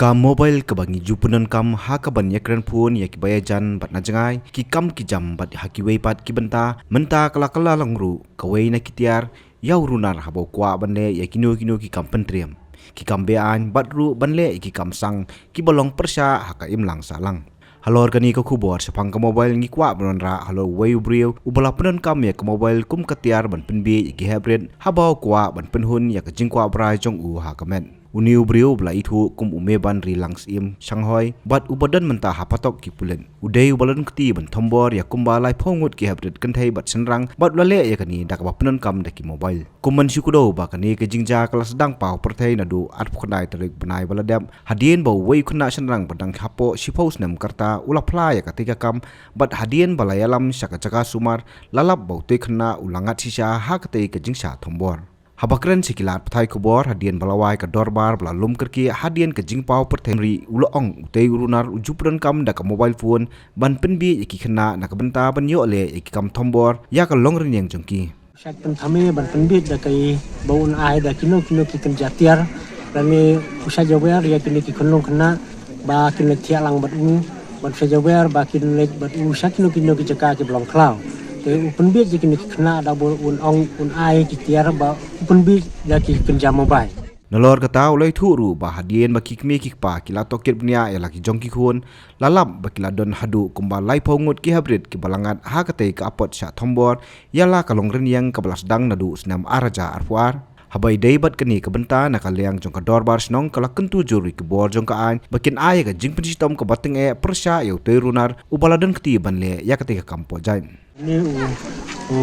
Kam mobile kebangi jupunan kam ha kaban yakran pun ya kibaya jan bat najangai ki kam ki jam bat hakiwei pat ki benta menta kala langru kawei na kitiar yau runar habo kwa bande ya kino ki kam pentriam ki kam bean bat ru banle ki kam sang ki bolong persya haka imlang salang halor kani ko kubor sepang ka mobile ngi kwa bronra halo wei brio ubala penon kam ya ka mobile kum ketiar ban penbi ki hybrid habo kwa ban penhun ya ka jingkwa brai jong u ha kamen Uniu brio bela itu kum umeban rilangs im Shanghai bat ubadan mentah hapatok ki pulen udai ubalan keti ban thombor ya kumbalai phongut ki hybrid kenthai bat senrang bat lale ya kani dak ba penon kam daki mobile kumman syukudo ba kani ke jingja kelas sedang pau perthai nadu at phuknai tarik benai baladam hadien ba wei khuna senrang padang hapo sipos nam karta ula phla ya katika kam bat hadien balayalam syaka sumar lalap bau te khna ulangat sisa ha kate ke jingsa thombor Habakran sikilat pathai kubor hadian balawai ka dorbar belalum kerki hadian ke jingpau pertemri uloong utei urunar ujupran kam da ka mobile phone ban penbi iki khna na ka benta ban yo le iki kam thombor ya ka longren yang jongki syak pen thame ban penbi da kai baun ai da kino ki kan jatiar rani usa jawer ya kini ki khonlong khna ba kin le thia lang bat u ban usa jawer ba kin le bat u syak kino ki jaka ki blong klau te penbi ji kini khna da bol un ai ki tiar ba penbi ya ki kenjam mobile Nalor kata ulai thuru ba hadien ba kikme kikpa kila tokit punya ya laki jongki khun lalap ba kila don hadu kumba lai pongut ki hybrid ki balangat ha kate ka apot sya thombor yala kalongren yang ka balas dang nadu senam araja arfuar habai dei bat kani ka benta na kaliang jong ka dorbar snong kala kentu juri ki bor jong ka an bakin ay ka jingpen sitom ka bateng e persya yo te runar ubaladan kti banle ya kate ka kampo jain ni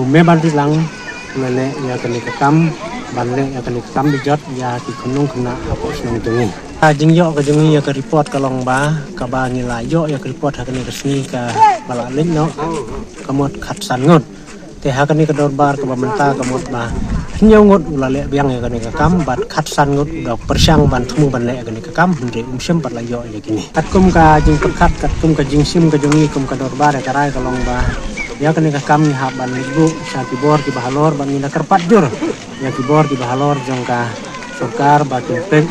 me ban lang lele ya kani ka kam banle ya kani ka kam dijot ya ki khonong khna apo snong tungi jingyo ka jungi ya ka report ka long ba ka ba ni la yo ya ka report ha kani ka sni ka bala len no kamot khat san ngot te ha kani ka dorbar ka ba menta kamot ba nyau ngot ulale biang ya kani ka kam bat khat san ngot dok persyang ban thumu ban le kani ka kam hendre sem pat la yo ya kini kat kum ka jing khat kat kum ka jing sim ka jungi kum ka dorbar ya karai ka long ba ya kani ka kam ni ha ban ibu sa kibor ki bahalor ban ni karpat jur ya kibor ki bahalor jong ka sarkar batin pen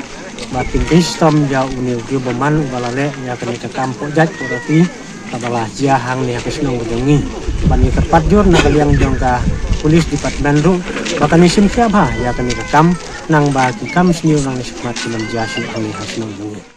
batin sistem ja unil ki boman balale ya kani ka kam pojat porati tabala jahang ni ka snong jungi ban ni karpat jur na kaliang jong ka Polis Departemen ru bakani sim siapa ya kani ka kam nang ba ki kam sniu nang sikmat film jasi ani hasnong jungi